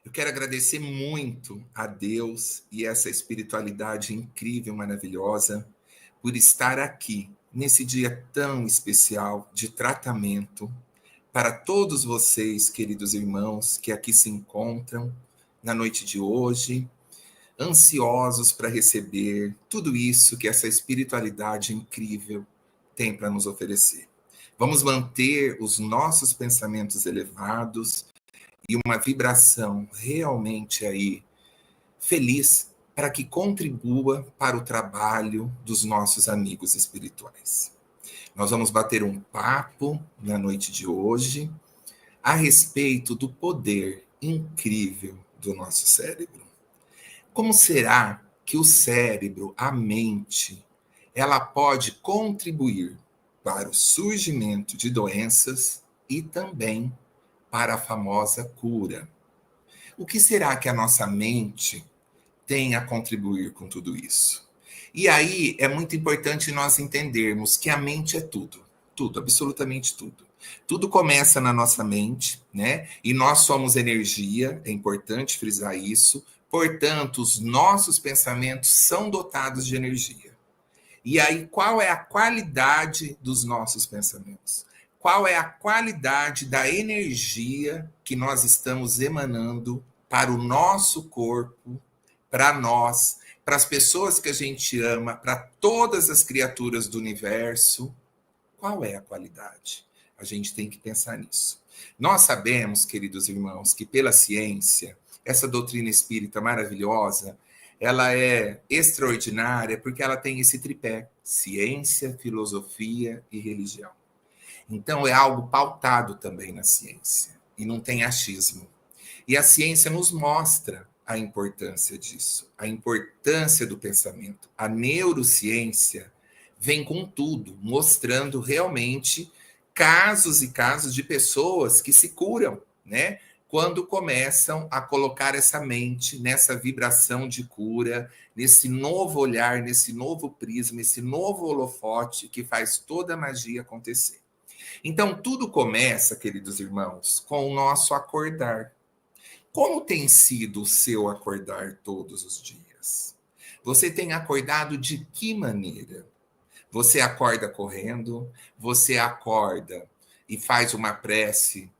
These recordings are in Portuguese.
Eu quero agradecer muito a Deus e essa espiritualidade incrível, maravilhosa, por estar aqui nesse dia tão especial de tratamento para todos vocês, queridos irmãos, que aqui se encontram na noite de hoje, ansiosos para receber tudo isso que essa espiritualidade incrível tem para nos oferecer. Vamos manter os nossos pensamentos elevados e uma vibração realmente aí feliz para que contribua para o trabalho dos nossos amigos espirituais. Nós vamos bater um papo na noite de hoje a respeito do poder incrível do nosso cérebro. Como será que o cérebro, a mente, ela pode contribuir para o surgimento de doenças e também para a famosa cura? O que será que a nossa mente tem a contribuir com tudo isso? E aí é muito importante nós entendermos que a mente é tudo, tudo, absolutamente tudo. Tudo começa na nossa mente, né? E nós somos energia, é importante frisar isso. Portanto, os nossos pensamentos são dotados de energia. E aí, qual é a qualidade dos nossos pensamentos? Qual é a qualidade da energia que nós estamos emanando para o nosso corpo, para nós, para as pessoas que a gente ama, para todas as criaturas do universo? Qual é a qualidade? A gente tem que pensar nisso. Nós sabemos, queridos irmãos, que pela ciência, essa doutrina espírita maravilhosa, ela é extraordinária porque ela tem esse tripé: ciência, filosofia e religião. Então é algo pautado também na ciência e não tem achismo. E a ciência nos mostra a importância disso, a importância do pensamento. A neurociência vem com tudo, mostrando realmente casos e casos de pessoas que se curam, né? Quando começam a colocar essa mente nessa vibração de cura, nesse novo olhar, nesse novo prisma, esse novo holofote que faz toda a magia acontecer. Então, tudo começa, queridos irmãos, com o nosso acordar. Como tem sido o seu acordar todos os dias? Você tem acordado de que maneira? Você acorda correndo, você acorda e faz uma prece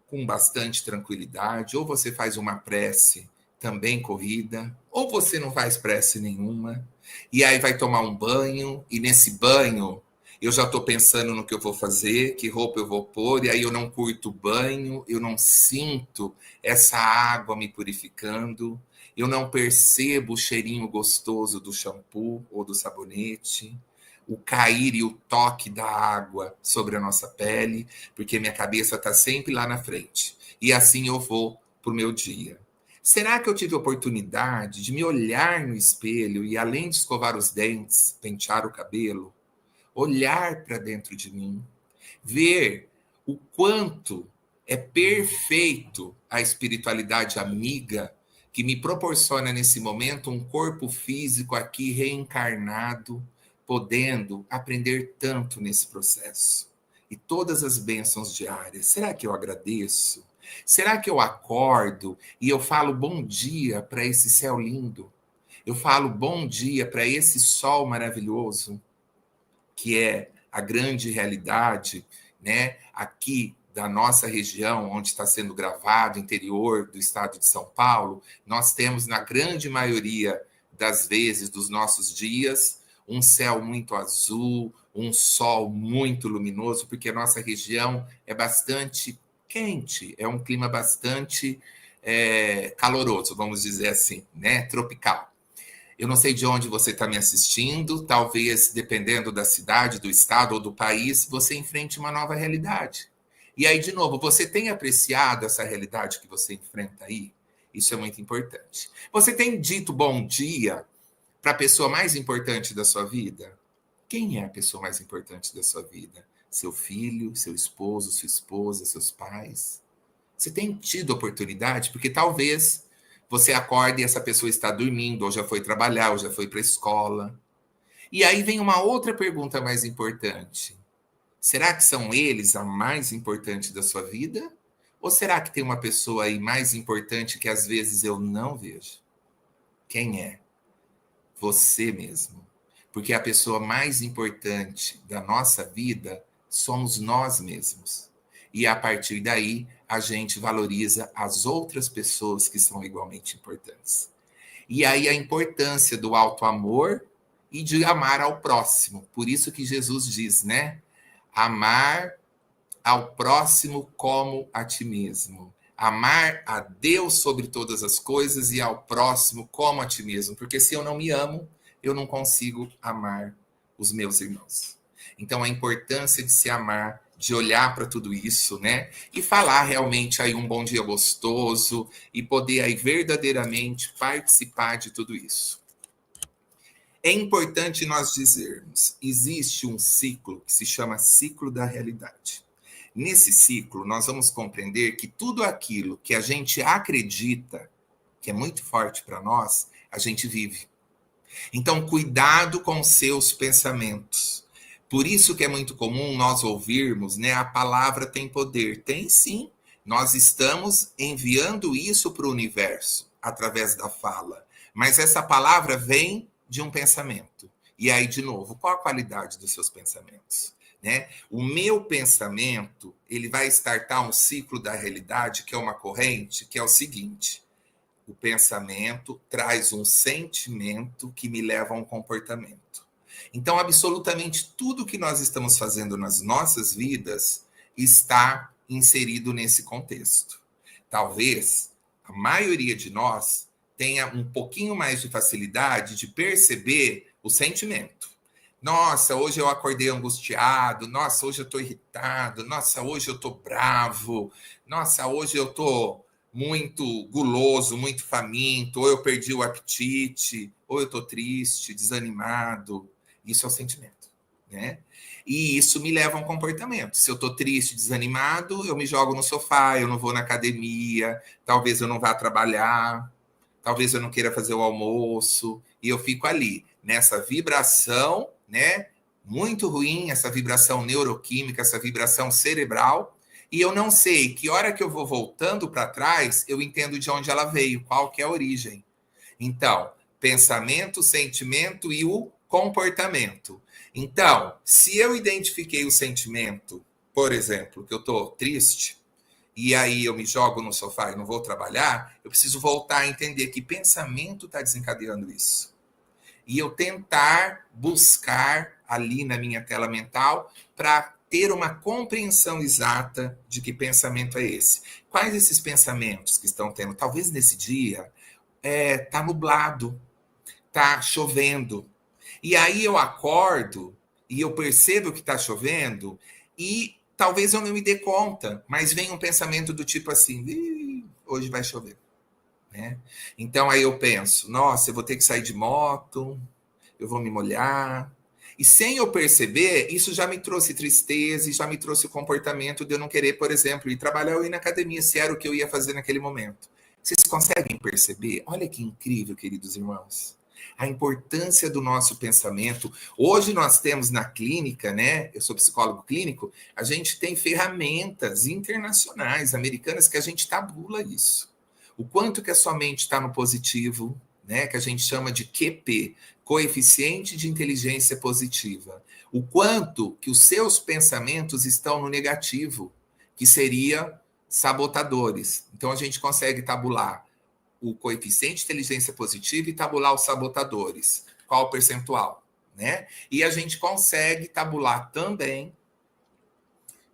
com bastante tranquilidade, ou você faz uma prece também corrida, ou você não faz prece nenhuma, e aí vai tomar um banho, e nesse banho eu já estou pensando no que eu vou fazer, que roupa eu vou pôr, e aí eu não curto o banho, eu não sinto essa água me purificando, eu não percebo o cheirinho gostoso do shampoo ou do sabonete, o cair e o toque da água sobre a nossa pele, porque minha cabeça está sempre lá na frente. E assim eu vou para o meu dia. Será que eu tive a oportunidade de me olhar no espelho e, além de escovar os dentes, pentear o cabelo, olhar para dentro de mim, ver o quanto é perfeito a espiritualidade amiga que me proporciona nesse momento um corpo físico aqui reencarnado, podendo aprender tanto nesse processo. E todas as bênçãos diárias. Será que eu agradeço? Será que eu acordo e eu falo bom dia para esse céu lindo? Eu falo bom dia para esse sol maravilhoso, que é a grande realidade, né, aqui da nossa região, onde está sendo gravado, interior do estado de São Paulo, nós temos, na grande maioria das vezes dos nossos dias, um céu muito azul, um sol muito luminoso, porque a nossa região é bastante quente, é um clima bastante caloroso, vamos dizer assim, né, tropical. Eu não sei de onde você está me assistindo, talvez, dependendo da cidade, do estado ou do país, você enfrente uma nova realidade. E aí, de novo, você tem apreciado essa realidade que você enfrenta aí? Isso é muito importante. Você tem dito bom dia para a pessoa mais importante da sua vida? Quem é a pessoa mais importante da sua vida? Seu filho, seu esposo, sua esposa, seus pais? Você tem tido oportunidade? Porque talvez você acorde e essa pessoa está dormindo, ou já foi trabalhar, ou já foi para a escola. E aí vem uma outra pergunta mais importante. Será que são eles a mais importante da sua vida? Ou será que tem uma pessoa aí mais importante que às vezes eu não vejo? Quem é? Você mesmo. Porque a pessoa mais importante da nossa vida somos nós mesmos. E a partir daí, a gente valoriza as outras pessoas que são igualmente importantes. E aí a importância do auto-amor e de amar ao próximo. Por isso que Jesus diz, né? Amar ao próximo como a ti mesmo. Amar a Deus sobre todas as coisas e ao próximo como a ti mesmo. Porque se eu não me amo, eu não consigo amar os meus irmãos. Então, a importância de se amar, de olhar para tudo isso, né? E falar realmente aí um bom dia gostoso e poder aí verdadeiramente participar de tudo isso. É importante nós dizermos, existe um ciclo que se chama ciclo da realidade. Nesse ciclo, nós vamos compreender que tudo aquilo que a gente acredita, que é muito forte para nós, a gente vive. Então, cuidado com seus pensamentos. Por isso que é muito comum nós ouvirmos, né? A palavra tem poder. Tem sim. Nós estamos enviando isso para o universo através da fala. Mas essa palavra vem de um pensamento. E aí, de novo, qual a qualidade dos seus pensamentos? Né? O meu pensamento, ele vai startar um ciclo da realidade, que é uma corrente, que é o seguinte: o pensamento traz um sentimento que me leva a um comportamento. Então, absolutamente tudo que nós estamos fazendo nas nossas vidas está inserido nesse contexto. Talvez a maioria de nós tenha um pouquinho mais de facilidade de perceber o sentimento. Nossa, hoje eu acordei angustiado. Nossa, hoje eu estou irritado. Nossa, hoje eu estou bravo. Nossa, hoje eu estou muito guloso, muito faminto. Ou eu perdi o apetite. Ou eu estou triste, desanimado. Isso é o sentimento, né? E isso me leva a um comportamento. Se eu estou triste, desanimado, eu me jogo no sofá, eu não vou na academia, talvez eu não vá trabalhar, talvez eu não queira fazer o almoço, e eu fico ali, nessa vibração, né? Muito ruim, essa vibração neuroquímica, essa vibração cerebral, e eu não sei que hora que eu vou voltando para trás, eu entendo de onde ela veio, qual que é a origem. Então, pensamento, sentimento e o comportamento. Então, se eu identifiquei o sentimento, por exemplo, que eu estou triste, e aí eu me jogo no sofá e não vou trabalhar, eu preciso voltar a entender que pensamento está desencadeando isso. E eu tentar buscar ali na minha tela mental para ter uma compreensão exata de que pensamento é esse. Quais esses pensamentos que estão tendo? Talvez nesse dia tá nublado, tá chovendo. E aí eu acordo e eu percebo que tá chovendo e talvez eu não me dê conta, mas vem um pensamento do tipo assim: hoje vai chover, né? Então aí eu penso: nossa, eu vou ter que sair de moto, eu vou me molhar. E sem eu perceber, isso já me trouxe tristeza e já me trouxe o comportamento de eu não querer, por exemplo, ir trabalhar ou ir na academia, se era o que eu ia fazer naquele momento. Vocês conseguem perceber? Olha que incrível, queridos irmãos. A importância do nosso pensamento. Hoje nós temos na clínica, né? Eu sou psicólogo clínico, a gente tem ferramentas internacionais, americanas, que a gente tabula isso. O quanto que a sua mente está no positivo, né? Que a gente chama de QP, coeficiente de inteligência positiva. O quanto que os seus pensamentos estão no negativo, que seria sabotadores. Então a gente consegue tabular o coeficiente de inteligência positiva e tabular os sabotadores. Qual o percentual, né? E a gente consegue tabular também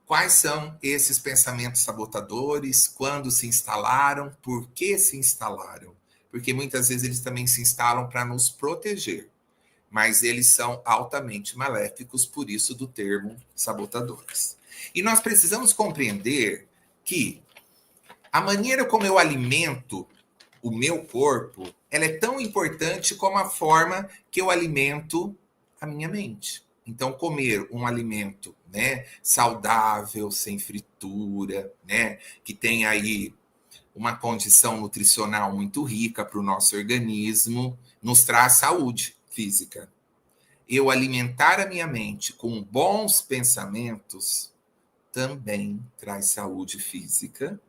quais são esses pensamentos sabotadores, quando se instalaram, por que se instalaram. Porque muitas vezes eles também se instalam para nos proteger, mas eles são altamente maléficos, por isso do termo sabotadores. E nós precisamos compreender que a maneira como eu alimento o meu corpo, ela é tão importante como a forma que eu alimento a minha mente. Então, comer um alimento, né, saudável, sem fritura, né, que tem aí uma condição nutricional muito rica para o nosso organismo, nos traz saúde física. Eu alimentar a minha mente com bons pensamentos também traz saúde física,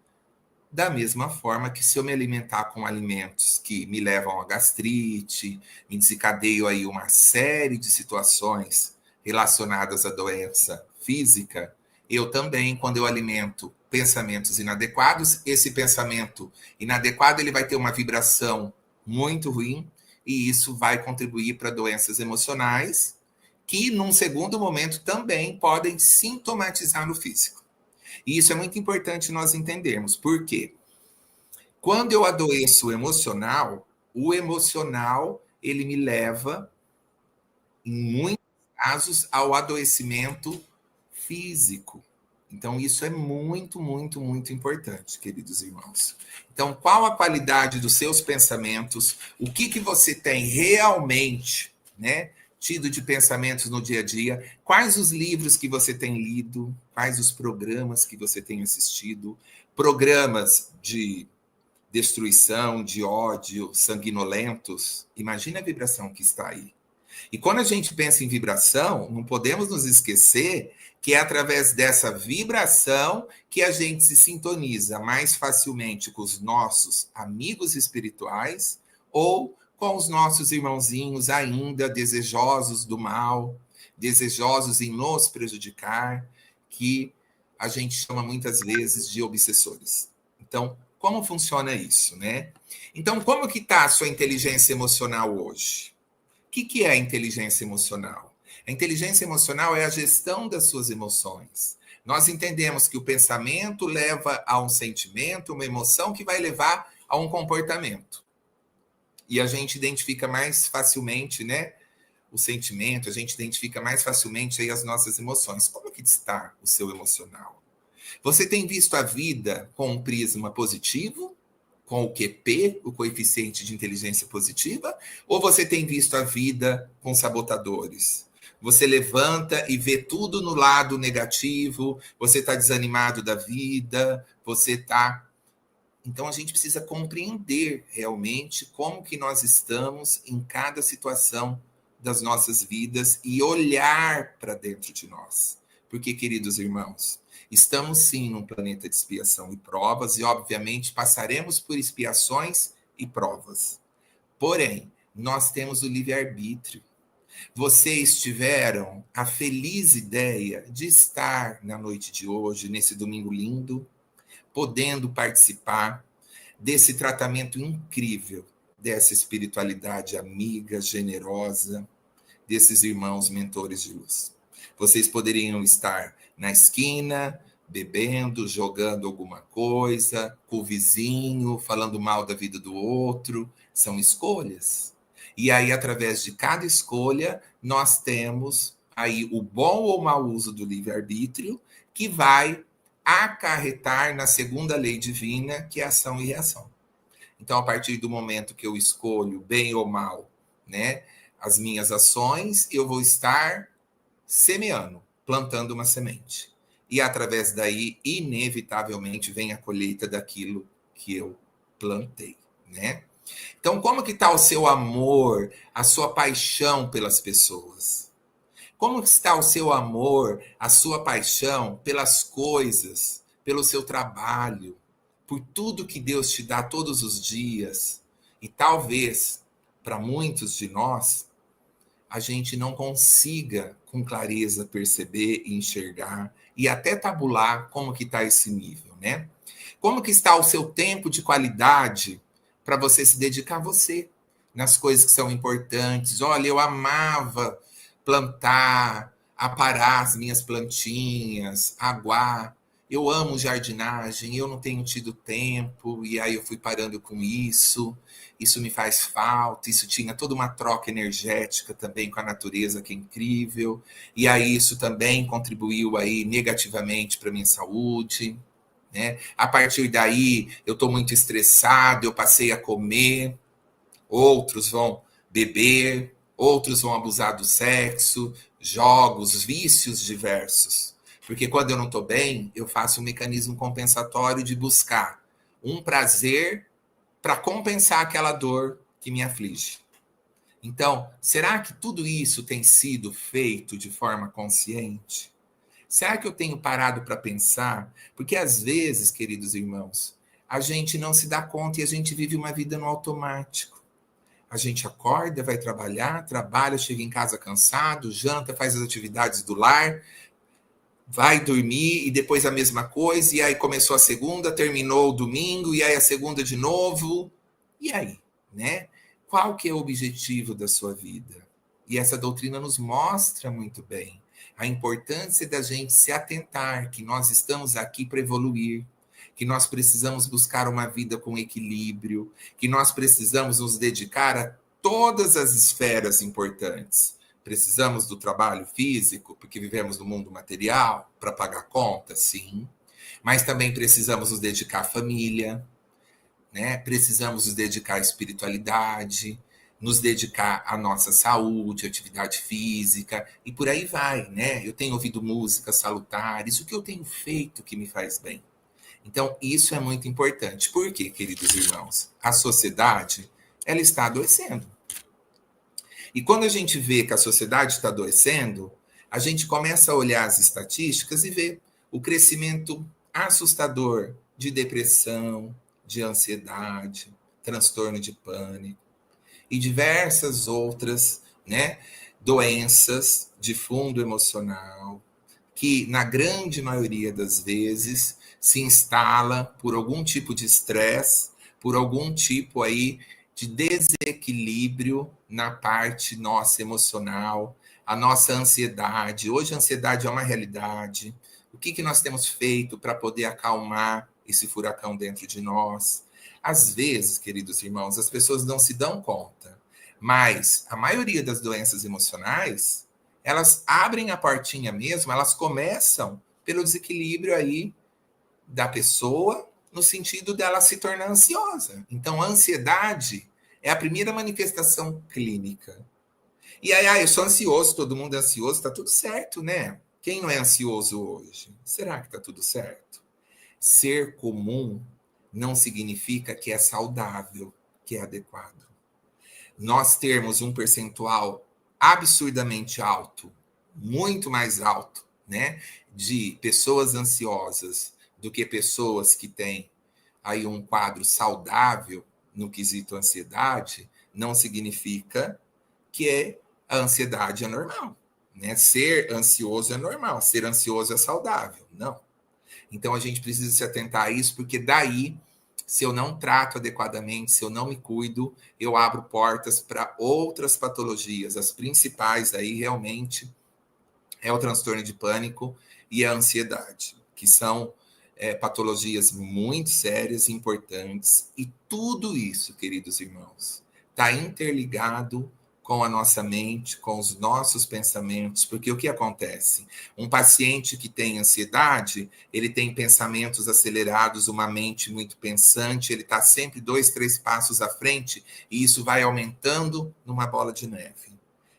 Da mesma forma que se eu me alimentar com alimentos que me levam a gastrite, me desencadeio aí uma série de situações relacionadas à doença física, eu também, quando eu alimento pensamentos inadequados, esse pensamento inadequado ele vai ter uma vibração muito ruim e isso vai contribuir para doenças emocionais que, num segundo momento, também podem sintomatizar no físico. E isso é muito importante nós entendermos. Por quê? Quando eu adoeço o emocional ele me leva, em muitos casos, ao adoecimento físico. Então, isso é muito, muito, muito importante, queridos irmãos. Então, qual a qualidade dos seus pensamentos? O que você tem realmente, né, tido de pensamentos no dia a dia? Quais os livros que você tem lido? Quais os programas que você tem assistido? Programas de destruição, de ódio, sanguinolentos? Imagina a vibração que está aí. E quando a gente pensa em vibração, não podemos nos esquecer que é através dessa vibração que a gente se sintoniza mais facilmente com os nossos amigos espirituais ou com os nossos irmãozinhos ainda desejosos do mal, desejosos em nos prejudicar, que a gente chama muitas vezes de obsessores. Então, como funciona isso, né? Então, como que está a sua inteligência emocional hoje? O que é a inteligência emocional? A inteligência emocional é a gestão das suas emoções. Nós entendemos que o pensamento leva a um sentimento, uma emoção que vai levar a um comportamento. E a gente identifica mais facilmente, né, o sentimento, a gente identifica mais facilmente aí as nossas emoções. Como que está o seu emocional? Você tem visto a vida com um prisma positivo, com o QP, o coeficiente de inteligência positiva, ou você tem visto a vida com sabotadores? Você levanta e vê tudo no lado negativo, você está desanimado da vida, você está... Então a gente precisa compreender realmente como que nós estamos em cada situação das nossas vidas e olhar para dentro de nós. Porque, queridos irmãos, estamos sim num planeta de expiação e provas, e obviamente passaremos por expiações e provas. Porém, nós temos o livre-arbítrio. Vocês tiveram a feliz ideia de estar na noite de hoje, nesse domingo lindo, podendo participar desse tratamento incrível, dessa espiritualidade amiga, generosa, desses irmãos mentores de luz. Vocês poderiam estar na esquina, bebendo, jogando alguma coisa, com o vizinho, falando mal da vida do outro. São escolhas. E aí, através de cada escolha, nós temos aí o bom ou mau uso do livre-arbítrio, que vai acarretar na segunda lei divina, que é ação e reação. Então, a partir do momento que eu escolho bem ou mal, né, as minhas ações, eu vou estar semeando, plantando uma semente. E através daí, inevitavelmente, vem a colheita daquilo que eu plantei, né? Então, como que está o seu amor, a sua paixão pelas pessoas? Como está o seu amor, a sua paixão pelas coisas, pelo seu trabalho, por tudo que Deus te dá todos os dias? E talvez, para muitos de nós, a gente não consiga com clareza perceber e enxergar e até tabular como que está esse nível, né? Como que está o seu tempo de qualidade para você se dedicar a você, nas coisas que são importantes? Olha, eu amava plantar, aparar as minhas plantinhas, aguar. Eu amo jardinagem, eu não tenho tido tempo, e aí eu fui parando com isso. Isso me faz falta, isso tinha toda uma troca energética também com a natureza, que é incrível. E aí isso também contribuiu aí negativamente para a minha saúde, né? A partir daí, eu estou muito estressado, eu passei a comer, outros vão beber, outros vão abusar do sexo, jogos, vícios diversos. Porque quando eu não estou bem, eu faço um mecanismo compensatório de buscar um prazer para compensar aquela dor que me aflige. Então, será que tudo isso tem sido feito de forma consciente? Será que eu tenho parado para pensar? Porque às vezes, queridos irmãos, a gente não se dá conta e a gente vive uma vida no automático. A gente acorda, vai trabalhar, trabalha, chega em casa cansado, janta, faz as atividades do lar, vai dormir e depois a mesma coisa, e aí começou a segunda, terminou o domingo, e aí a segunda de novo. E aí, né? Qual que é o objetivo da sua vida? E essa doutrina nos mostra muito bem a importância da gente se atentar que nós estamos aqui para evoluir, que nós precisamos buscar uma vida com equilíbrio, que nós precisamos nos dedicar a todas as esferas importantes. Precisamos do trabalho físico, porque vivemos no mundo material, para pagar conta, sim. Mas também precisamos nos dedicar à família, né? Precisamos nos dedicar à espiritualidade, nos dedicar à nossa saúde, atividade física, e por aí vai, né? Eu tenho ouvido músicas salutares, o que eu tenho feito que me faz bem. Então, isso é muito importante. Por quê, queridos irmãos? A sociedade, ela está adoecendo. E quando a gente vê que a sociedade está adoecendo, a gente começa a olhar as estatísticas e ver o crescimento assustador de depressão, de ansiedade, transtorno de pânico e diversas outras, né, doenças de fundo emocional, que na grande maioria das vezes se instala por algum tipo de estresse, por algum tipo aí de desequilíbrio na parte nossa emocional, a nossa ansiedade. Hoje a ansiedade é uma realidade. O que nós temos feito para poder acalmar esse furacão dentro de nós? Às vezes, queridos irmãos, as pessoas não se dão conta, mas a maioria das doenças emocionais, elas abrem a portinha mesmo, elas começam pelo desequilíbrio aí da pessoa, no sentido dela se tornar ansiosa. Então, a ansiedade é a primeira manifestação clínica. E aí, eu sou ansioso, todo mundo é ansioso, tá tudo certo, né? Quem não é ansioso hoje? Será que tá tudo certo? Ser comum não significa que é saudável, que é adequado. Nós termos um percentual absurdamente alto, muito mais alto, né, de pessoas ansiosas do que pessoas que têm aí um quadro saudável no quesito ansiedade, não significa que a ansiedade é normal, né? Ser ansioso é normal, ser ansioso é saudável, não. Então a gente precisa se atentar a isso, porque daí, se eu não trato adequadamente, se eu não me cuido, eu abro portas para outras patologias. As principais aí realmente é o transtorno de pânico e a ansiedade, que são patologias muito sérias e importantes. E tudo isso, queridos irmãos, está interligado com a nossa mente, com os nossos pensamentos, porque o que acontece? Um paciente que tem ansiedade, ele tem pensamentos acelerados, uma mente muito pensante, ele está sempre 2, 3 passos à frente, e isso vai aumentando numa bola de neve.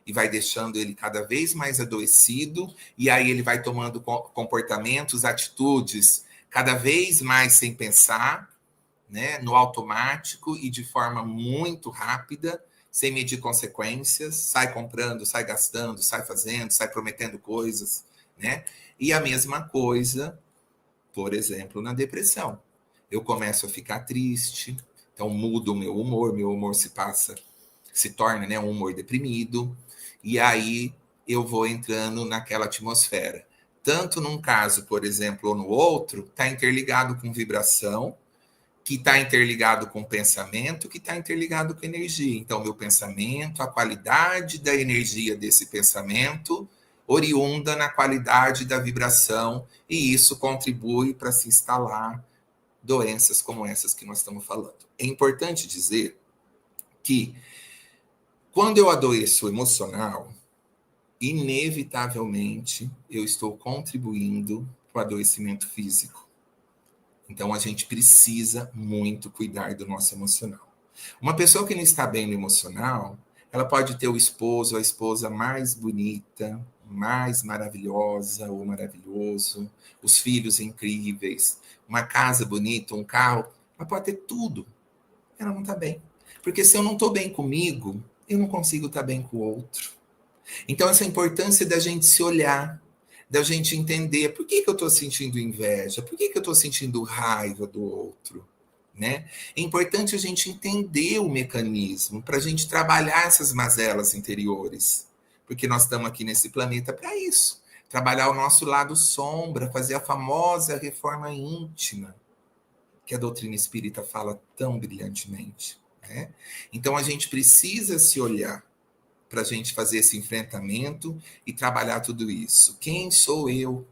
E vai deixando ele cada vez mais adoecido, e aí ele vai tomando comportamentos, atitudes, cada vez mais sem pensar, né, no automático e de forma muito rápida, sem medir consequências, sai comprando, sai gastando, sai fazendo, sai prometendo coisas, né? E a mesma coisa, por exemplo, na depressão. Eu começo a ficar triste, então mudo o meu humor se torna, né, um humor deprimido, e aí eu vou entrando naquela atmosfera. Tanto num caso, por exemplo, ou no outro, está interligado com vibração, que está interligado com pensamento, que está interligado com energia. Então, meu pensamento, a qualidade da energia desse pensamento, oriunda na qualidade da vibração, e isso contribui para se instalar doenças como essas que nós estamos falando. É importante dizer que, quando eu adoeço emocional, inevitavelmente eu estou contribuindo para o adoecimento físico. Então, a gente precisa muito cuidar do nosso emocional. Uma pessoa que não está bem no emocional, ela pode ter o esposo ou a esposa mais bonita, mais maravilhosa ou maravilhoso, os filhos incríveis, uma casa bonita, um carro, ela pode ter tudo. Ela não está bem. Porque se eu não estou bem comigo, eu não consigo estar bem com o outro. Então, essa importância da gente se olhar, da gente entender por que eu estou sentindo inveja, por que eu estou sentindo raiva do outro, né? É importante a gente entender o mecanismo para a gente trabalhar essas mazelas interiores, porque nós estamos aqui nesse planeta para isso, trabalhar o nosso lado sombra, fazer a famosa reforma íntima, que a doutrina espírita fala tão brilhantemente, né? Então a gente precisa se olhar para a gente fazer esse enfrentamento e trabalhar tudo isso. Quem sou eu,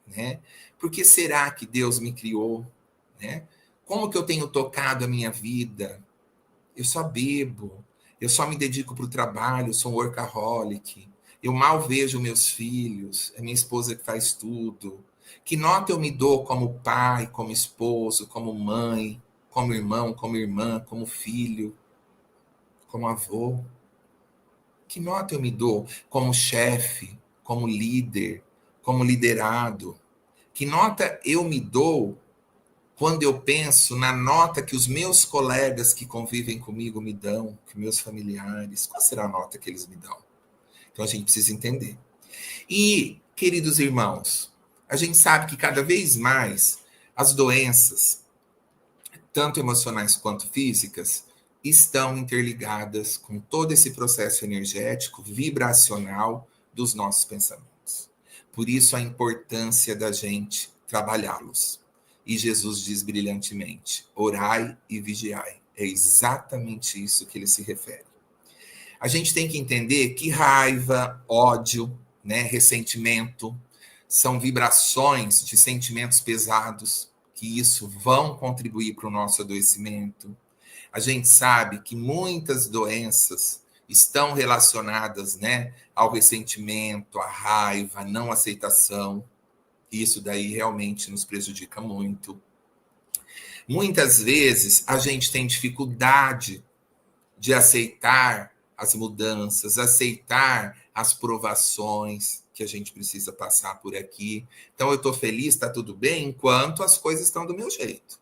né? Por que será que Deus me criou, né? Como que eu tenho tocado a minha vida? Eu só bebo, eu só me dedico para o trabalho, eu sou um workaholic, eu mal vejo meus filhos, é minha esposa que faz tudo. Que nota eu me dou como pai, como esposo, como mãe, como irmão, como irmã, como filho, como avô? Que nota eu me dou como chefe, como líder, como liderado? Que nota eu me dou quando eu penso na nota que os meus colegas que convivem comigo me dão, que meus familiares? Qual será a nota que eles me dão? Então a gente precisa entender. E, queridos irmãos, a gente sabe que cada vez mais as doenças, tanto emocionais quanto físicas, estão interligadas com todo esse processo energético, vibracional dos nossos pensamentos. Por isso a importância da gente trabalhá-los. E Jesus diz brilhantemente: orai e vigiai. É exatamente isso que ele se refere. A gente tem que entender que raiva, ódio, né, ressentimento, são vibrações de sentimentos pesados, que isso vão contribuir para o nosso adoecimento. A gente sabe que muitas doenças estão relacionadas, né, ao ressentimento, à raiva, à não aceitação. Isso daí realmente nos prejudica muito. Muitas vezes a gente tem dificuldade de aceitar as mudanças, aceitar as provações que a gente precisa passar por aqui. Então eu estou feliz, está tudo bem, enquanto as coisas estão do meu jeito.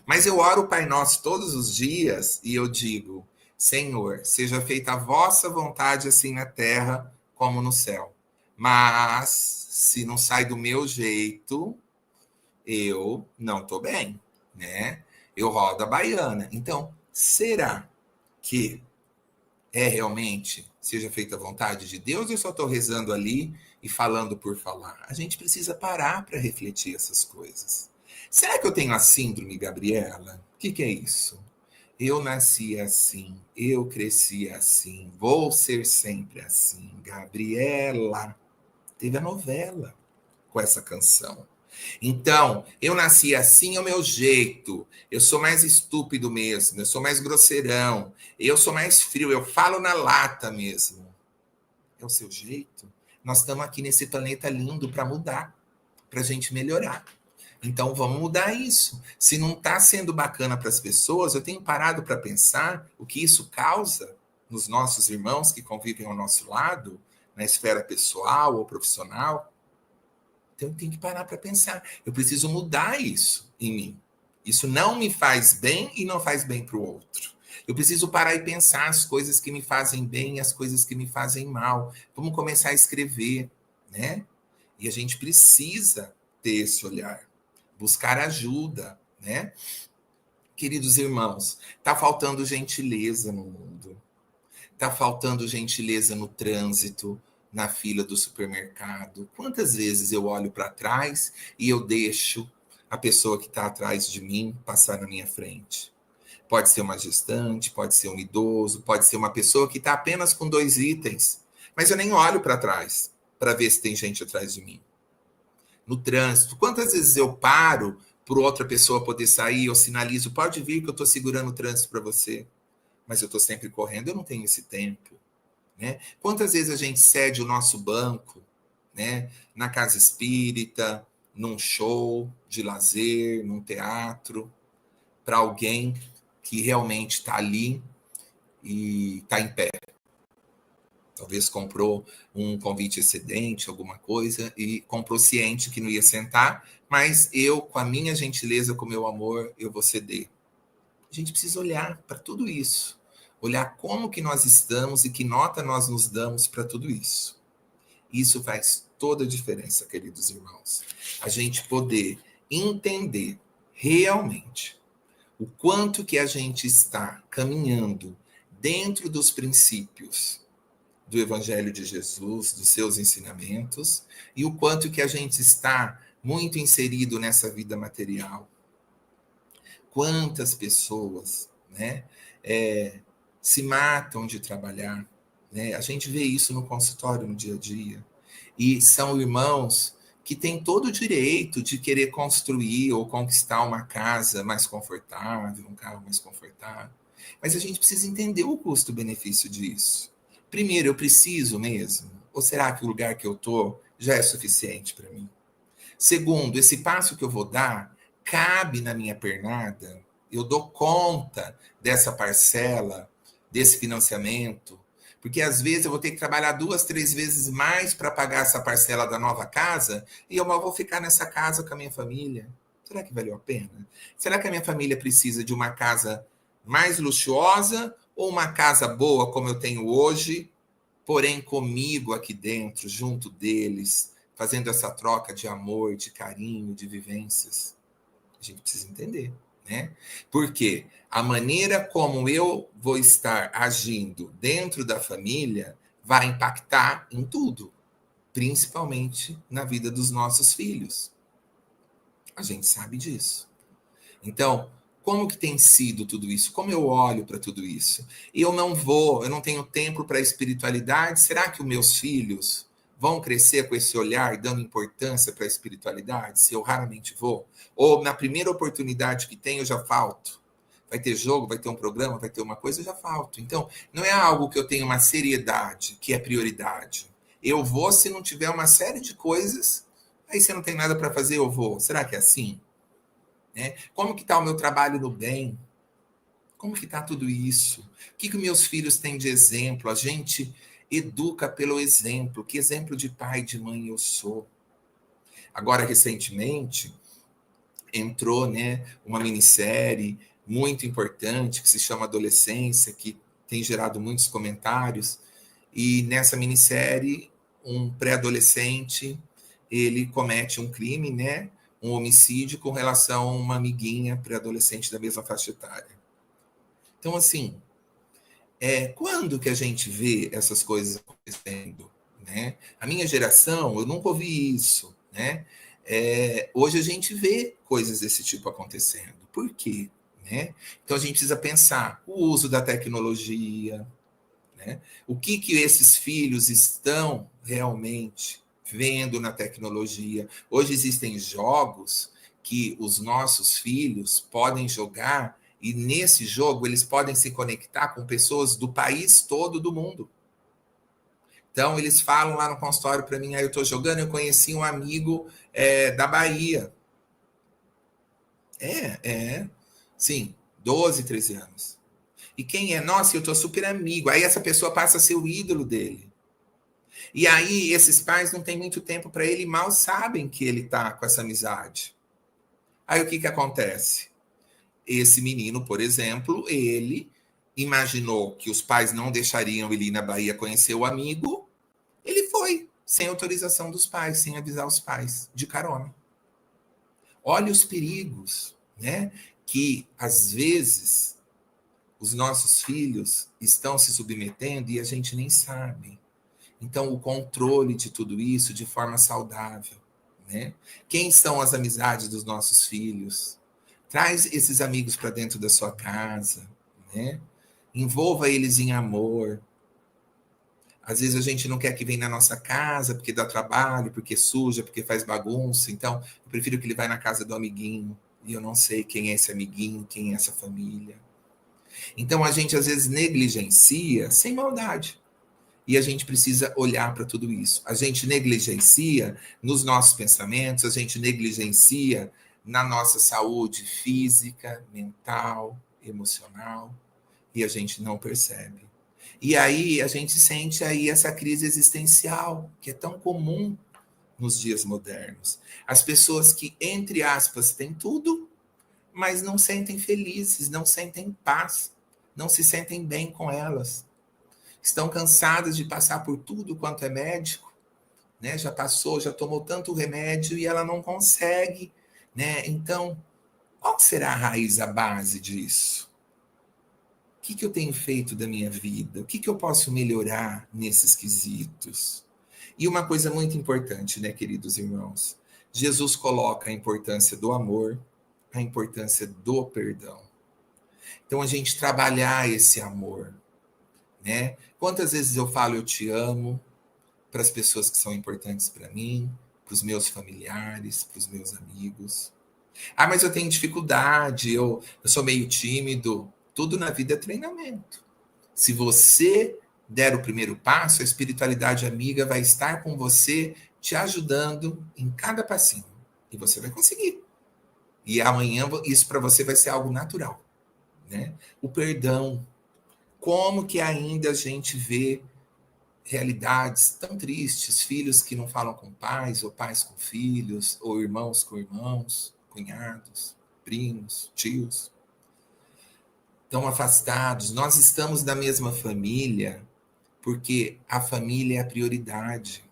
Mas eu oro o Pai Nosso todos os dias e eu digo: Senhor, seja feita a vossa vontade assim na terra como no céu. Mas se não sai do meu jeito, eu não estou bem, né? Eu rodo a baiana. Então, será que é realmente seja feita a vontade de Deus ou eu só estou rezando ali e falando por falar? A gente precisa parar para refletir essas coisas. Será que eu tenho a síndrome Gabriela? O que é isso? Eu nasci assim, eu cresci assim, vou ser sempre assim. Gabriela. Teve a novela com essa canção. Então, eu nasci assim é o meu jeito. Eu sou mais estúpido mesmo, eu sou mais grosseirão, eu sou mais frio, eu falo na lata mesmo. É o seu jeito? Nós estamos aqui nesse planeta lindo para mudar, para a gente melhorar. Então, vamos mudar isso. Se não está sendo bacana para as pessoas, eu tenho parado para pensar o que isso causa nos nossos irmãos que convivem ao nosso lado, na esfera pessoal ou profissional. Então, eu tenho que parar para pensar. Eu preciso mudar isso em mim. Isso não me faz bem e não faz bem para o outro. Eu preciso parar e pensar as coisas que me fazem bem e as coisas que me fazem mal. Vamos começar a escrever, né? E a gente precisa ter esse olhar, buscar ajuda, né? Queridos irmãos, está faltando gentileza no mundo. Está faltando gentileza no trânsito, na fila do supermercado. Quantas vezes eu olho para trás e eu deixo a pessoa que está atrás de mim passar na minha frente? Pode ser uma gestante, pode ser um idoso, pode ser uma pessoa que está apenas com 2 itens. Mas eu nem olho para trás para ver se tem gente atrás de mim. No trânsito, quantas vezes eu paro por outra pessoa poder sair, eu sinalizo, pode vir que eu estou segurando o trânsito para você. Mas eu estou sempre correndo, eu não tenho esse tempo. Né? Quantas vezes a gente cede o nosso banco, né, na casa espírita, num show de lazer, num teatro, para alguém que realmente está ali e está em pé. Talvez comprou um convite excedente, alguma coisa, e comprou ciente que não ia sentar, mas eu, com a minha gentileza, com o meu amor, eu vou ceder. A gente precisa olhar para tudo isso. Olhar como que nós estamos e que nota nós nos damos para tudo isso. Isso faz toda a diferença, queridos irmãos. A gente poder entender realmente o quanto que a gente está caminhando dentro dos princípios do Evangelho de Jesus, dos seus ensinamentos, e o quanto que a gente está muito inserido nessa vida material. Quantas pessoas, né, se matam de trabalhar, né? A gente vê isso no consultório, no dia a dia. E são irmãos que têm todo o direito de querer construir ou conquistar uma casa mais confortável, um carro mais confortável. Mas a gente precisa entender o custo-benefício disso. Primeiro, eu preciso mesmo? Ou será que o lugar que eu estou já é suficiente para mim? Segundo, esse passo que eu vou dar cabe na minha pernada? Eu dou conta dessa parcela, desse financiamento? Porque às vezes eu vou ter que trabalhar 2, 3 vezes mais para pagar essa parcela da nova casa e eu mal vou ficar nessa casa com a minha família. Será que valeu a pena? Será que a minha família precisa de uma casa mais luxuosa ou uma casa boa como eu tenho hoje, porém comigo aqui dentro, junto deles, fazendo essa troca de amor, de carinho, de vivências? A gente precisa entender, né? Porque a maneira como eu vou estar agindo dentro da família vai impactar em tudo, principalmente na vida dos nossos filhos. A gente sabe disso. Então, como que tem sido tudo isso? Como eu olho para tudo isso? Eu não tenho tempo para a espiritualidade. Será que os meus filhos vão crescer com esse olhar, dando importância para a espiritualidade? Se eu raramente vou? Ou na primeira oportunidade que tem, eu já falto? Vai ter jogo, vai ter um programa, vai ter uma coisa, eu já falto. Então, não é algo que eu tenho uma seriedade, que é prioridade. Eu vou se não tiver uma série de coisas, aí se não tem nada para fazer, eu vou. Será que é assim? Né? Como que está o meu trabalho no bem? Como que está tudo isso? O que meus filhos têm de exemplo? A gente educa pelo exemplo. Que exemplo de pai e de mãe eu sou? Agora, recentemente, entrou, né, uma minissérie muito importante que se chama Adolescência, que tem gerado muitos comentários. E nessa minissérie, um pré-adolescente, ele comete um crime, né? Um homicídio com relação a uma amiguinha pré-adolescente da mesma faixa etária. Então, assim, quando que a gente vê essas coisas acontecendo? Né? A minha geração, eu nunca ouvi isso. Né? Hoje a gente vê coisas desse tipo acontecendo. Por quê? Né? Então, a gente precisa pensar o uso da tecnologia, né? O que esses filhos estão realmente vendo na tecnologia? Hoje existem jogos que os nossos filhos podem jogar e nesse jogo eles podem se conectar com pessoas do país todo do mundo. Então eles falam lá no consultório para mim, eu estou jogando, eu conheci um amigo da Bahia. Sim, 12, 13 anos. E quem é? Nossa, eu tô super amigo. Aí essa pessoa passa a ser o ídolo dele. E aí esses pais não têm muito tempo para ele e mal sabem que ele tá com essa amizade. Aí o que acontece? Esse menino, por exemplo, ele imaginou que os pais não deixariam ele ir na Bahia conhecer o amigo. Ele foi, sem autorização dos pais, sem avisar os pais, de carona. Olha os perigos, né? Que às vezes os nossos filhos estão se submetendo e a gente nem sabe. Então, o controle de tudo isso de forma saudável. Né? Quem são as amizades dos nossos filhos? Traz esses amigos para dentro da sua casa. Né? Envolva eles em amor. Às vezes a gente não quer que venha na nossa casa porque dá trabalho, porque suja, porque faz bagunça. Então, eu prefiro que ele vá na casa do amiguinho. E eu não sei quem é esse amiguinho, quem é essa família. Então a gente às vezes negligencia sem maldade. E a gente precisa olhar para tudo isso. A gente negligencia nos nossos pensamentos, a gente negligencia na nossa saúde física, mental, emocional, e a gente não percebe. E aí a gente sente aí essa crise existencial, que é tão comum nos dias modernos. As pessoas que, entre aspas, têm tudo, mas não sentem felizes, não sentem paz, não se sentem bem com elas. Estão cansadas de passar por tudo quanto é médico, né? Já passou, já tomou tanto remédio e ela não consegue, né? Então, Qual será a raiz, a base disso? O que eu tenho feito da minha vida? O que eu posso melhorar nesses quesitos? E uma coisa muito importante, né, queridos irmãos? Jesus coloca a importância do amor, a importância do perdão. Então, a gente trabalhar esse amor, né? Quantas vezes eu falo eu te amo para as pessoas que são importantes para mim, para os meus familiares, para os meus amigos. Ah, mas eu tenho dificuldade, eu sou meio tímido. Tudo na vida é treinamento. Se você der o primeiro passo, a espiritualidade amiga vai estar com você, te ajudando em cada passinho. E você vai conseguir. E amanhã isso para você vai ser algo natural, né? O perdão. Como que ainda a gente vê realidades tão tristes, filhos que não falam com pais, ou pais com filhos, ou irmãos com irmãos, cunhados, primos, tios, tão afastados. Nós estamos da mesma família porque a família é a prioridade.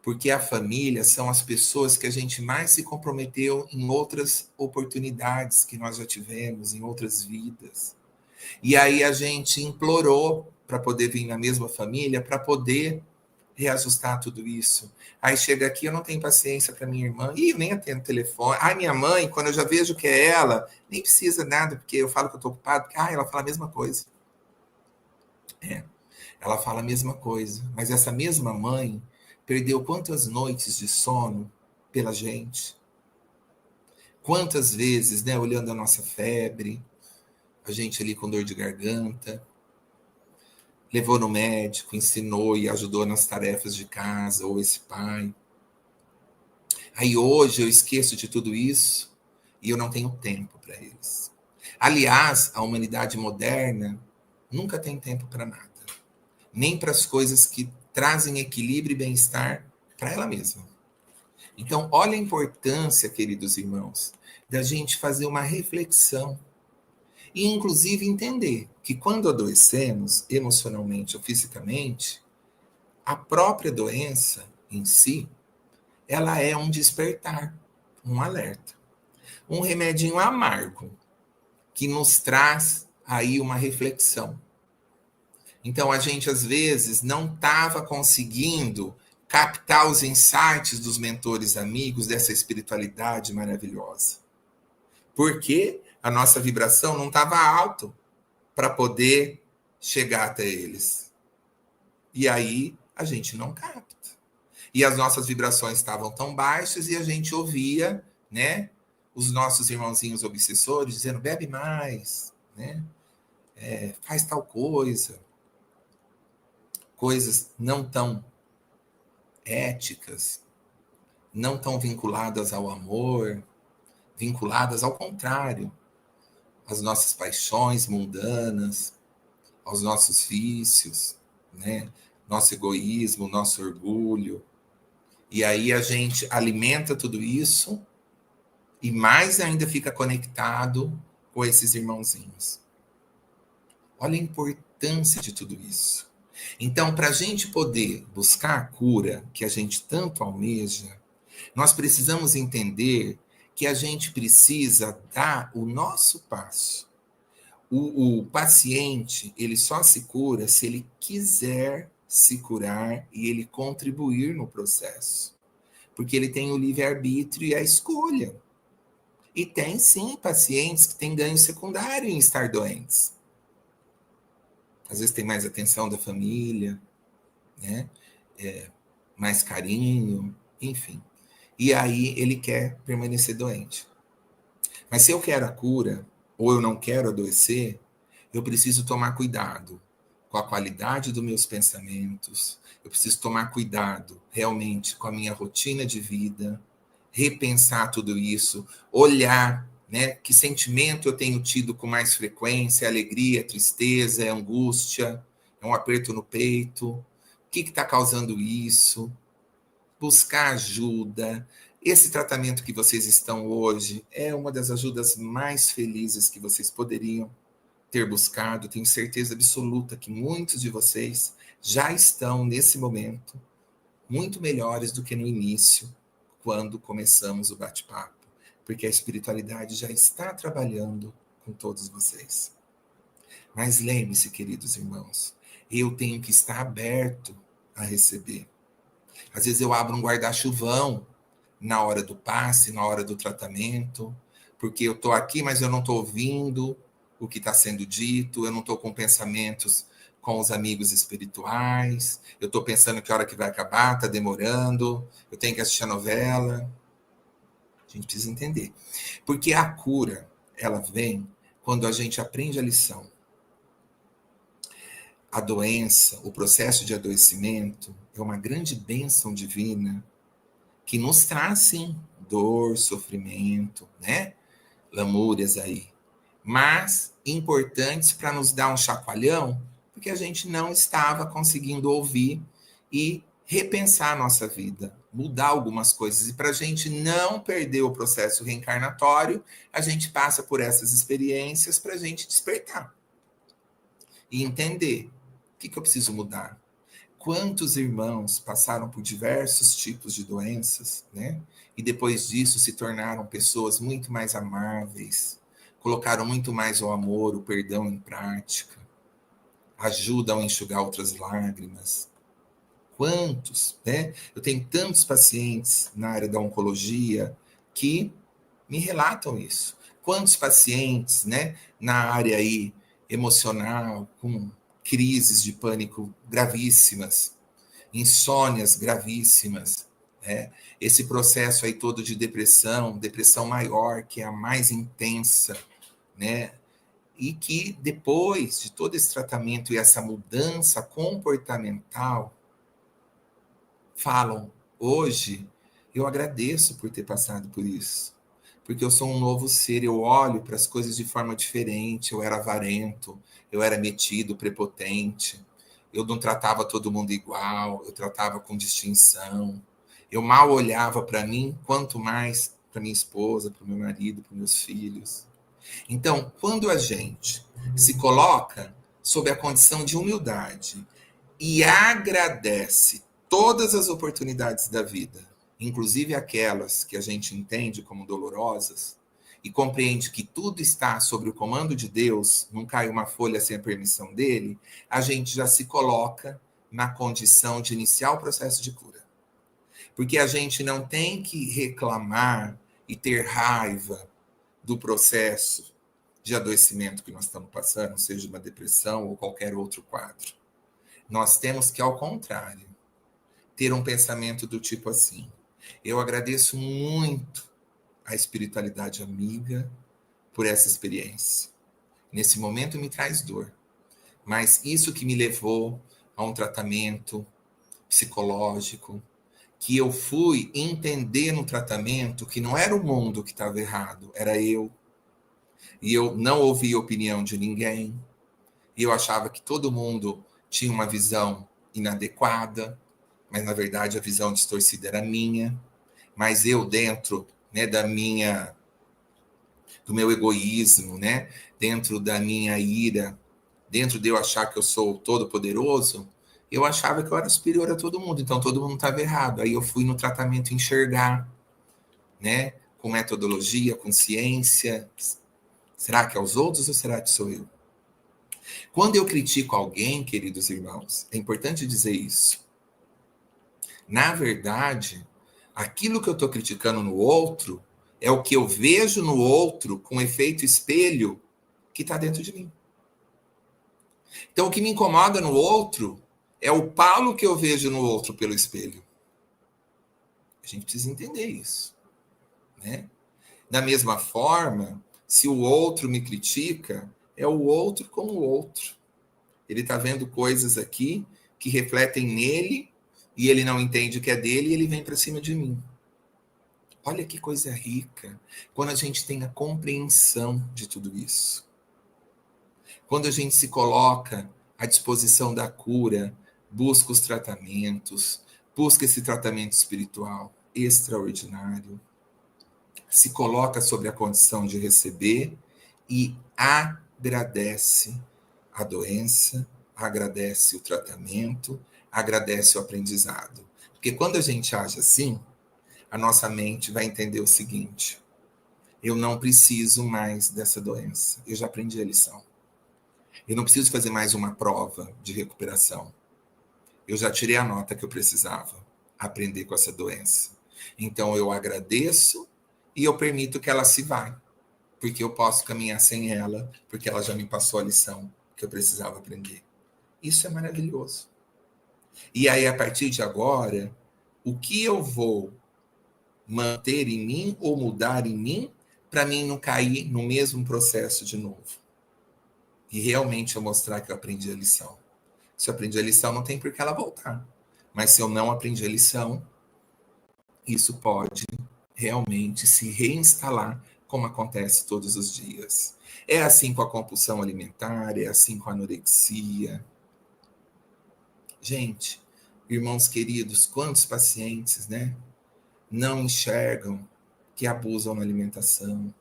Porque a família são as pessoas que a gente mais se comprometeu em outras oportunidades que nós já tivemos, em outras vidas. E aí a gente implorou para poder vir na mesma família, para poder reajustar tudo isso. Aí chega aqui, eu não tenho paciência para minha irmã, e eu nem atendo telefone. Ai, minha mãe, quando eu já vejo que é ela, nem precisa nada, porque eu falo que eu estou ocupado, porque ela fala a mesma coisa. É, ela fala a mesma coisa. Mas essa mesma mãe perdeu quantas noites de sono pela gente? Quantas vezes, né, olhando a nossa febre, a gente ali com dor de garganta, levou no médico, ensinou e ajudou nas tarefas de casa, ou esse pai. Aí hoje eu esqueço de tudo isso e eu não tenho tempo para eles. Aliás, a humanidade moderna nunca tem tempo para nada, nem para as coisas que trazem equilíbrio e bem-estar para ela mesma. Então, olha a importância, queridos irmãos, da gente fazer uma reflexão e, inclusive, entender que quando adoecemos, emocionalmente ou fisicamente, a própria doença em si, ela é um despertar, um alerta. Um remedinho amargo, que nos traz aí uma reflexão. Então, a gente, às vezes, não estava conseguindo captar os insights dos mentores amigos dessa espiritualidade maravilhosa. Porque a nossa vibração não estava alta para poder chegar até eles. E aí, a gente não capta. E as nossas vibrações estavam tão baixas e a gente ouvia, né, os nossos irmãozinhos obsessores dizendo, bebe mais, né? Faz tal coisa. Coisas não tão éticas, não tão vinculadas ao amor, vinculadas ao contrário, às nossas paixões mundanas, aos nossos vícios, né? Nosso egoísmo, nosso orgulho. E aí a gente alimenta tudo isso e mais ainda fica conectado com esses irmãozinhos. Olha a importância de tudo isso. Então, para a gente poder buscar a cura que a gente tanto almeja, nós precisamos entender que a gente precisa dar o nosso passo. O paciente, ele só se cura se ele quiser se curar e ele contribuir no processo. Porque ele tem o livre-arbítrio e a escolha. E tem, sim, pacientes que têm ganho secundário em estar doentes. Às vezes tem mais atenção da família, né? Mais carinho, enfim. E aí ele quer permanecer doente. Mas se eu quero a cura, ou eu não quero adoecer, eu preciso tomar cuidado com a qualidade dos meus pensamentos, eu preciso tomar cuidado realmente com a minha rotina de vida, repensar tudo isso, olhar, né, que sentimento eu tenho tido com mais frequência, é alegria, é tristeza, é angústia, é um aperto no peito, o que está causando isso? Buscar ajuda. Esse tratamento que vocês estão hoje é uma das ajudas mais felizes que vocês poderiam ter buscado. Tenho certeza absoluta que muitos de vocês já estão, nesse momento, muito melhores do que no início, quando começamos o bate-papo. porque a espiritualidade já está trabalhando com todos vocês. Mas lembre-se, queridos irmãos, eu tenho que estar aberto a receber. Às vezes eu abro um guarda-chuvão na hora do passe, na hora do tratamento, porque eu estou aqui, mas eu não estou ouvindo o que está sendo dito, eu não estou com pensamentos com os amigos espirituais, eu estou pensando que hora que vai acabar, está demorando, eu tenho que assistir a novela. A gente precisa entender. Porque a cura, ela vem quando a gente aprende a lição. A doença, o processo de adoecimento, é uma grande bênção divina que nos traz, sim, dor, sofrimento, né? Lamúrias aí. Mas importantes para nos dar um chacoalhão, porque a gente não estava conseguindo ouvir e repensar a nossa vida, mudar algumas coisas. E para a gente não perder o processo reencarnatório, a gente passa por essas experiências para a gente despertar e entender o que eu preciso mudar. Quantos irmãos passaram por diversos tipos de doenças, né? E depois disso se tornaram pessoas muito mais amáveis, colocaram muito mais o amor, o perdão em prática, ajudam a enxugar outras lágrimas. Quantos, né? Eu tenho tantos pacientes na área da oncologia que me relatam isso. Quantos pacientes, né, na área aí emocional, com crises de pânico gravíssimas, insônias gravíssimas, né? Esse processo aí todo de depressão maior, que é a mais intensa, né? E que depois de todo esse tratamento e essa mudança comportamental, falam, hoje eu agradeço por ter passado por isso, porque eu sou um novo ser, eu olho para as coisas de forma diferente, eu era avarento, eu era metido, prepotente, eu não tratava todo mundo igual, eu tratava com distinção, eu mal olhava para mim, quanto mais para minha esposa, para o meu marido, para meus filhos. Então, quando a gente se coloca sob a condição de humildade e agradece todas as oportunidades da vida, inclusive aquelas que a gente entende como dolorosas, e compreende que tudo está sob o comando de Deus, não cai uma folha sem a permissão dele, a gente já se coloca na condição de iniciar o processo de cura. Porque a gente não tem que reclamar e ter raiva do processo de adoecimento que nós estamos passando, seja uma depressão ou qualquer outro quadro. Nós temos que, ao contrário, ter um pensamento do tipo assim: eu agradeço muito a espiritualidade amiga por essa experiência. Nesse momento me traz dor, mas isso que me levou a um tratamento psicológico, que eu fui entender no tratamento que não era o mundo que estava errado, era eu. E eu não ouvia a opinião de ninguém. E eu achava que todo mundo tinha uma visão inadequada, mas na verdade a visão distorcida era minha. Mas eu, dentro, né, do meu egoísmo, né, dentro da minha ira, dentro de eu achar que eu sou todo poderoso, eu achava que eu era superior a todo mundo, então todo mundo estava errado. Aí eu fui no tratamento enxergar, né, com metodologia, com ciência. Será que é os outros ou será que sou eu? Quando eu critico alguém, queridos irmãos, é importante dizer isso. Na verdade, aquilo que eu estou criticando no outro é o que eu vejo no outro com efeito espelho que está dentro de mim. Então, o que me incomoda no outro é o Paulo que eu vejo no outro pelo espelho. A gente precisa entender isso, né? Da mesma forma, se o outro me critica, é o outro com o outro. Ele está vendo coisas aqui que refletem nele e ele não entende que é dele e ele vem para cima de mim. Olha que coisa rica quando a gente tem a compreensão de tudo isso. Quando a gente se coloca à disposição da cura, busca os tratamentos, busca esse tratamento espiritual extraordinário, se coloca sobre a condição de receber e agradece a doença, agradece o tratamento, agradece o aprendizado. Porque quando a gente age assim, a nossa mente vai entender o seguinte: eu não preciso mais dessa doença. Eu já aprendi a lição. Eu não preciso fazer mais uma prova de recuperação. Eu já tirei a nota que eu precisava aprender com essa doença. Então eu agradeço e eu permito que ela se vá, porque eu posso caminhar sem ela, porque ela já me passou a lição que eu precisava aprender. Isso é maravilhoso. E aí, a partir de agora, o que eu vou manter em mim ou mudar em mim para mim não cair no mesmo processo de novo? E realmente eu mostrar que eu aprendi a lição. Se eu aprendi a lição, não tem por que ela voltar. Mas se eu não aprendi a lição, isso pode realmente se reinstalar, como acontece todos os dias. É assim com a compulsão alimentar, é assim com a anorexia. Gente, irmãos queridos, quantos pacientes, né, não enxergam que abusam na alimentação,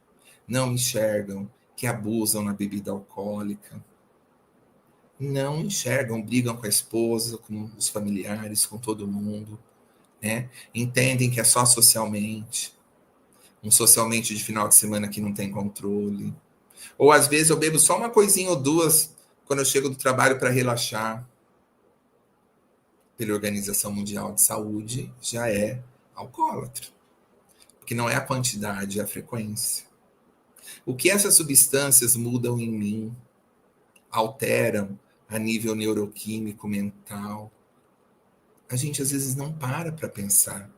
não enxergam que abusam na bebida alcoólica, não enxergam, brigam com a esposa, com os familiares, com todo mundo, né? Entendem que é só socialmente, um socialmente de final de semana que não tem controle. Ou às vezes eu bebo só uma coisinha ou duas quando eu chego do trabalho para relaxar. Pela Organização Mundial de Saúde, já é alcoólatra. Porque não é a quantidade, é a frequência. O que essas substâncias mudam em mim, alteram a nível neuroquímico, mental. A gente às vezes não para pensar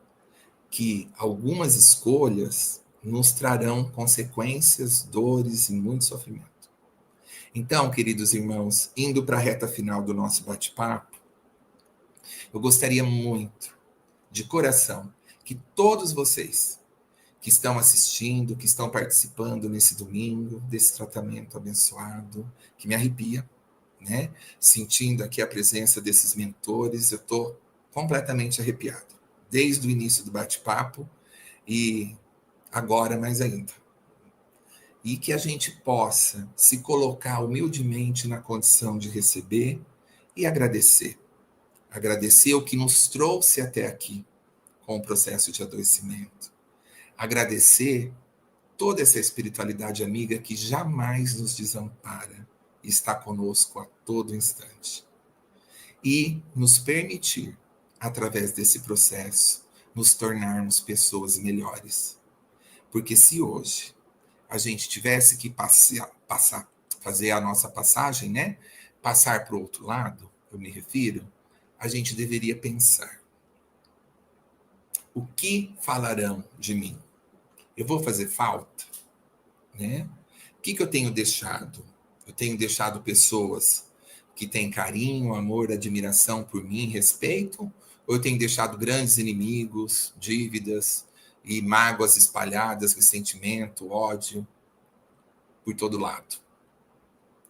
que algumas escolhas nos trarão consequências, dores e muito sofrimento. Então, queridos irmãos, indo para a reta final do nosso bate-papo, eu gostaria muito, de coração, que todos vocês que estão assistindo, que estão participando nesse domingo, desse tratamento abençoado, que me arrepia, né? Sentindo aqui a presença desses mentores, eu estou completamente arrepiado, desde o início do bate-papo e agora mais ainda. E que a gente possa se colocar humildemente na condição de receber e agradecer. Agradecer o que nos trouxe até aqui com o processo de adoecimento. Agradecer toda essa espiritualidade amiga que jamais nos desampara e está conosco a todo instante. E nos permitir, através desse processo, nos tornarmos pessoas melhores. Porque se hoje a gente tivesse que fazer a nossa passagem, né? Passar para o outro lado, eu me refiro, a gente deveria pensar: o que falarão de mim? Eu vou fazer falta? Né? O que eu tenho deixado? Eu tenho deixado pessoas que têm carinho, amor, admiração por mim, respeito? Ou eu tenho deixado grandes inimigos, dívidas e mágoas espalhadas, ressentimento, ódio por todo lado?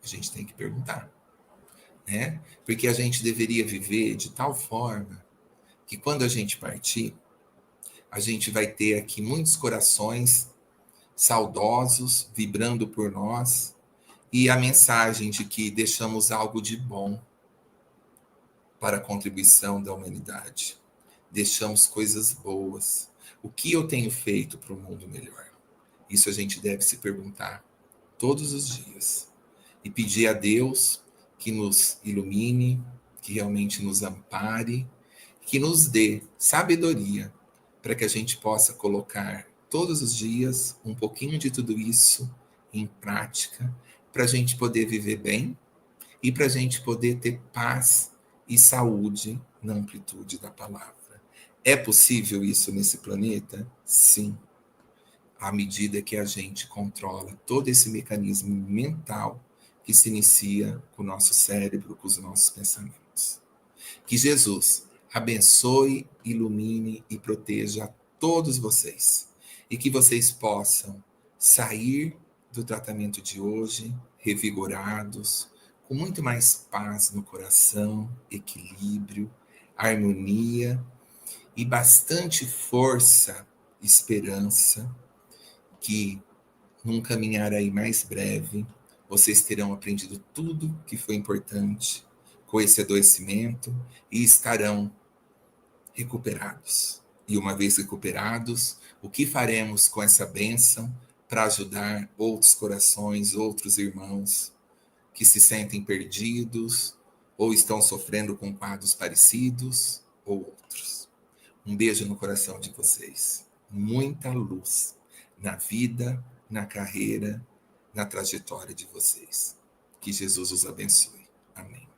A gente tem que perguntar, né? Porque a gente deveria viver de tal forma que quando a gente partir, a gente vai ter aqui muitos corações saudosos vibrando por nós e a mensagem de que deixamos algo de bom para a contribuição da humanidade. Deixamos coisas boas. O que eu tenho feito para um mundo melhor? Isso a gente deve se perguntar todos os dias e pedir a Deus que nos ilumine, que realmente nos ampare, que nos dê sabedoria para que a gente possa colocar todos os dias um pouquinho de tudo isso em prática, para a gente poder viver bem e para a gente poder ter paz e saúde na amplitude da palavra. É possível isso nesse planeta? Sim, à medida que a gente controla todo esse mecanismo mental que se inicia com o nosso cérebro, com os nossos pensamentos. Que Jesus abençoe, ilumine e proteja a todos vocês. E que vocês possam sair do tratamento de hoje revigorados, com muito mais paz no coração, equilíbrio, harmonia e bastante força, esperança, que num caminhar aí mais breve, vocês terão aprendido tudo que foi importante com esse adoecimento e estarão recuperados. E uma vez recuperados, o que faremos com essa bênção para ajudar outros corações, outros irmãos que se sentem perdidos ou estão sofrendo com quadros parecidos ou outros. Um beijo no coração de vocês. Muita luz na vida, na carreira, na trajetória de vocês. Que Jesus os abençoe. Amém.